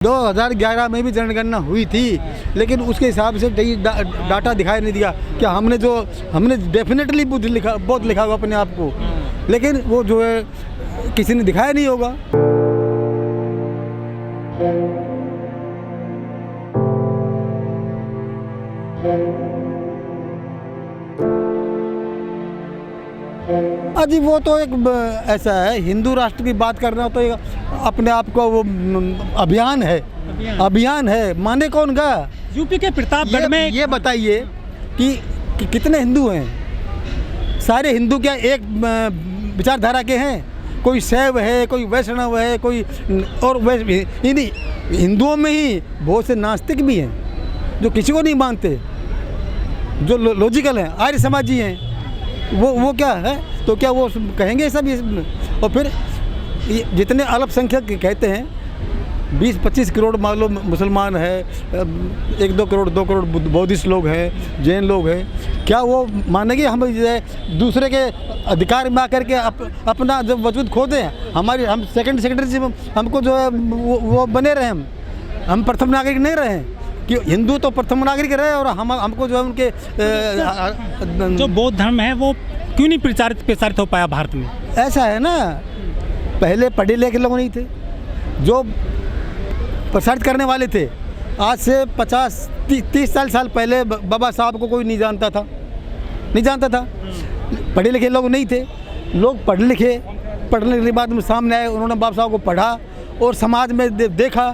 2011 में भी जनगणना हुई थी, लेकिन उसके हिसाब से डाटा दिखाई नहीं दिया कि हमने डेफिनेटली बहुत लिखा होगा अपने आप को, लेकिन वो जो है किसी ने दिखाया नहीं होगा। अजी वो तो एक ऐसा है, हिंदू राष्ट्र की बात करना तो अपने आप को वो अभियान है, माने कौन का? यूपी के प्रतापगढ़ में ये बताइए कि कितने हिंदू हैं? सारे हिंदू क्या एक विचारधारा के हैं? कोई शैव है, कोई वैष्णव है, कोई और इन्हीं हिंदुओं में ही बहुत से नास्तिक भी हैं जो किसी को नहीं मानते, जो लॉजिकल हैं, आर्य समाजी हैं। वो क्या है, तो क्या वो कहेंगे सब? और फिर जितने अल्पसंख्यक कहते हैं 20-25 करोड़ मान लो मुसलमान है, 1-2 करोड़ 2 करोड़ बौद्धिस्ट लोग हैं, जैन लोग हैं, क्या वो मानेंगे हम दूसरे के अधिकार में आकर के अपना जब वजूद खो दें? हम सेकेंडरी हमको जो है वो बने रहे, हम प्रथम नागरिक नहीं रहे कि हिंदू तो प्रथम नागरिक रहे और हमको जो है उनके जो बौद्ध धर्म है वो क्यों नहीं प्रचारित हो पाया भारत में? ऐसा है ना, पहले पढ़े लिखे लोग नहीं थे जो प्रसारित करने वाले थे। आज से 50-30 साल पहले बाबा साहब को कोई नहीं जानता था। पढ़े लिखे लोग नहीं थे, लोग पढ़ने के बाद में सामने आए, उन्होंने बाबा साहब को पढ़ा और समाज में देखा।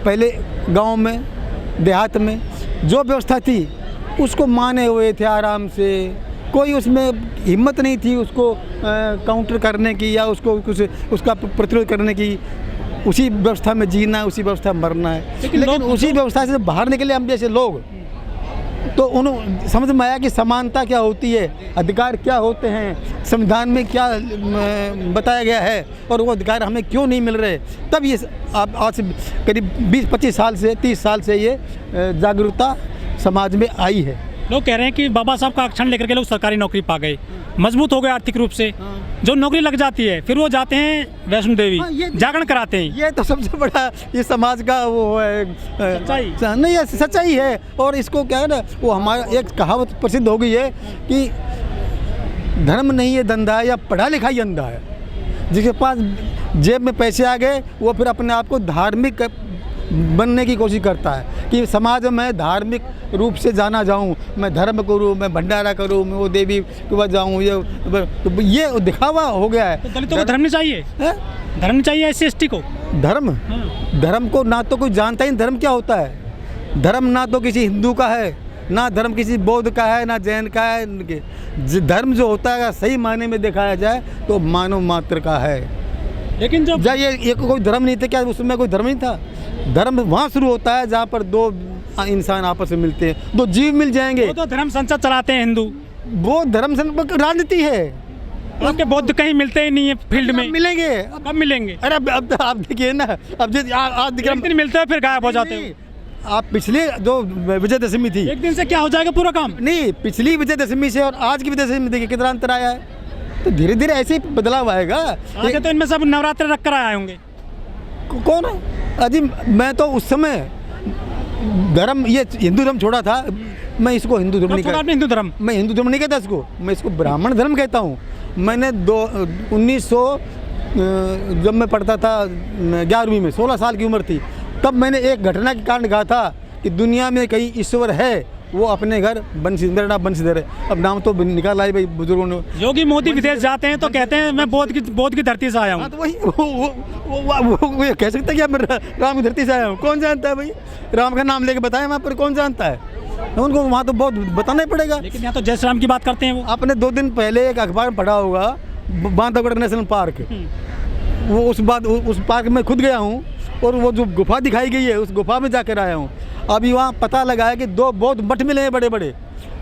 पहले गांव में देहात में जो व्यवस्था थी उसको माने हुए थे आराम से, कोई उसमें हिम्मत नहीं थी उसको काउंटर करने की या उसको कुछ उसका प्रतिरोध करने की। उसी व्यवस्था में जीना है, उसी व्यवस्था में मरना है। लेकिन उसी व्यवस्था से बाहर निकले हम जैसे लोग, तो उन्हें समझ में आया कि समानता क्या होती है, अधिकार क्या होते हैं, संविधान में क्या बताया गया है और वो अधिकार हमें क्यों नहीं मिल रहे। तब ये आज से करीब 20-25 साल से 30 साल से ये जागरूकता समाज में आई है। लोग कह रहे हैं कि बाबा साहब का अक्षण लेकर के लोग सरकारी नौकरी पा गए, मजबूत हो गए आर्थिक रूप से। जो नौकरी लग जाती है फिर वो जाते हैं वैष्णो देवी, जागरण कराते हैं। ये तो सबसे बड़ा ये समाज का वो है सच्चाई नहीं, ये सच्चाई है। और इसको क्या है ना, वो हमारा एक कहावत प्रसिद्ध हो गई है कि धर्म नहीं है धंधा है, या पढ़ा लिखा ही अंधा है। जिसके पास जेब में पैसे आ गए वो फिर अपने आप को धार्मिक बनने की कोशिश करता है कि समाज में धार्मिक रूप से जाना जाऊं, मैं धर्म करूं, मैं भंडारा करूं, मैं वो देवी के पास जाऊं। ये दिखावा हो गया है। तो दलितों को धर्म नहीं चाहिए? धर्म चाहिए SC/ST को? धर्म को ना तो कोई जानता ही धर्म क्या होता है। धर्म ना तो किसी हिंदू का है, ना धर्म किसी बौद्ध का है, ना जैन का है। धर्म जो होता है सही मायने में दिखाया जाए तो मानव मात्र का है। लेकिन जब ये कोई धर्म नहीं था क्या? उसमें कोई धर्म नहीं था। धर्म वहाँ शुरू होता है जहाँ पर दो इंसान आपस में मिलते हैं, दो जीव मिल जाएंगे। वो तो धर्म संसद चलाते हैं हिंदू, वो धर्म राजनीति है। आपके बौद्ध कहीं मिलते ही नहीं है फील्ड में। मिलेंगे, कब मिलेंगे? अरे अब तो आप देखिए ना, अब आज दिन मिलते हैं फिर गायब हो जाते हैं। आप पिछले जो विजयदशमी थी, एक दिन से क्या हो जाएगा पूरा काम? नहीं, पिछली विजयदशमी से और आज की विजयदशमी देखिए कितना अंतर आया है। तो धीरे धीरे ऐसे ही बदलाव आएगा। आगे तो इनमें सब नवरात्र रख कर आए होंगे। कौन है? अजी मैं तो उस समय धर्म ये हिंदू धर्म छोड़ा था। मैं इसको हिंदू धर्म नहीं कहता। हिंदू धर्म मैं हिंदू धर्म नहीं कहता इसको, मैं इसको ब्राह्मण धर्म कहता हूँ। मैंने 1900 जब मैं पढ़ता था 11वीं में, 16 साल की उम्र थी, तब मैंने एक घटना के कारण कहा था कि दुनिया में कहीं ईश्वर है वो अपने घर बंशीधर ना बंशीधर है। अब नाम तो निकाल आए भाई बुजुर्गों ने। योगी मोदी विदेश जाते हैं तो कहते हैं मैं बौद्ध की धरती से आया हूँ। तो वही वो कह सकता है कि मैं राम की धरती से आया हूँ। कौन जानता है भाई? राम का नाम लेके बताया वहाँ पर, कौन जानता है? उनको वहाँ तो बहुत बताना ही पड़ेगा। लेकिन यहाँ तो जय श्री राम की बात करते हैं वो। आपने 2 दिन पहले एक अखबार में पढ़ा होगा, बांधवगढ़ नेशनल पार्क, वो उस पार्क में खुद गया हूँ और वो जो गुफा दिखाई गई है उस गुफा में जाकर आया हूँ। अभी वहाँ पता लगा है कि 2 बौद्ध मठ मिले हैं बड़े बड़े,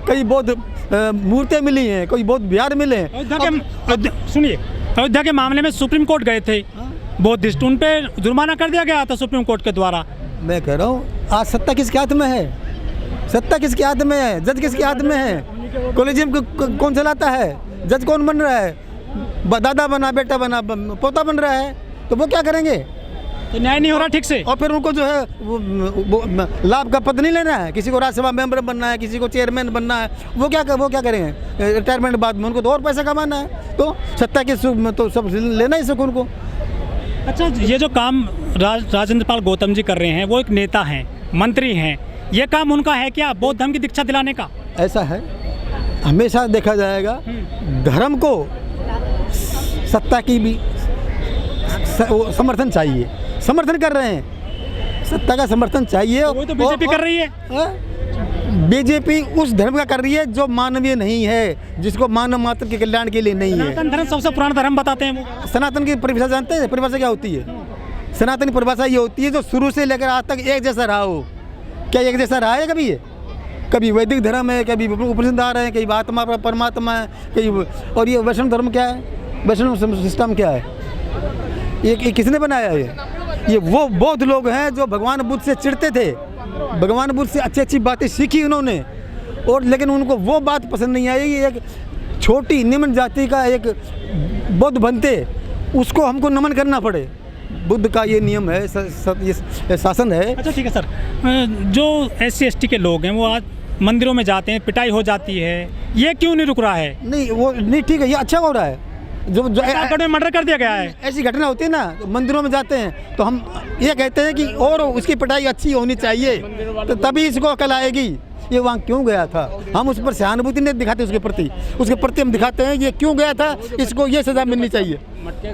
कई बौद्ध मूर्तें मिली हैं, कोई बौद्ध विहार मिले हैं। सुनिए, अयोध्या के मामले में सुप्रीम कोर्ट गए थे बौद्धिस्ट, उन पे जुर्माना कर दिया गया था सुप्रीम कोर्ट के द्वारा। मैं कह रहा हूँ आज सत्ता किसके हाथ में है? सत्ता किसके हाथ में है? जज किसके हाथ में है? कॉलेजियम कौन चलाता है? जज कौन बन रहा है? दादा बना, बेटा बना, पोता बन रहा है, तो वो क्या करेंगे? तो न्याय नहीं हो रहा ठीक से। और फिर उनको जो है वो लाभ का पद नहीं लेना है, किसी को राज्यसभा मेंबर बनना है, किसी को चेयरमैन बनना है, वो क्या करेंगे रिटायरमेंट बाद में, उनको तो और पैसा कमाना है, तो सत्ता के सुख में तो सब लेना ही सुख उनको। अच्छा, ये जो काम राजेंद्र पाल गौतम जी कर रहे हैं, वो एक नेता हैं, मंत्री हैं, ये काम उनका है क्या बौद्ध धर्म की दीक्षा दिलाने का? ऐसा है, हमेशा देखा जाएगा धर्म को सत्ता की भी समर्थन चाहिए, समर्थन कर रहे हैं, सत्ता का समर्थन चाहिए। वो तो बीजेपी कर रही है। बीजेपी उस धर्म का कर रही है जो मानवीय नहीं है, जिसको मानव मात्र के कल्याण के लिए नहीं है। सनातन धर्म सबसे पुराना धर्म बताते हैं वो। सनातन की परिभाषा जानते हैं? परिभाषा क्या होती है? सनातन की परिभाषा ये होती है जो शुरू से लेकर आज तक एक जैसा रहा हो। क्या एक जैसा रहा है कभी? ये कभी वैदिक धर्म है, कभी उपनिषद आ रहे हैं, कहीं आत्मा परमात्मा है, कहीं। और ये वैष्णव धर्म क्या है? वैष्णव सिस्टम क्या है? ये किसने बनाया है? ये वो बौद्ध लोग हैं जो भगवान बुद्ध से चिढ़ते थे, भगवान बुद्ध से अच्छी अच्छी बातें सीखी उन्होंने, और लेकिन उनको वो बात पसंद नहीं आई कि एक छोटी निम्न जाति का एक बौद्ध बनते उसको हमको नमन करना पड़े। बुद्ध का ये नियम है, ये शासन है। अच्छा ठीक है सर, जो SC/ST के लोग हैं वो आज मंदिरों में जाते हैं, पिटाई हो जाती है, ये क्यों नहीं रुक रहा है? नहीं वो नहीं ठीक है, ये अच्छा हो रहा है। जो में मर्डर कर दिया गया है, ऐसी घटना होती है ना, मंदिरों में जाते हैं तो हम ये कहते हैं कि और उसकी पिटाई अच्छी होनी चाहिए, तो तभी इसको अकल आएगी। ये वहाँ क्यों गया था, हम उस पर सहानुभूति नहीं दिखाते, उसके प्रति हम दिखाते हैं ये क्यों गया था, इसको ये सज़ा मिलनी चाहिए।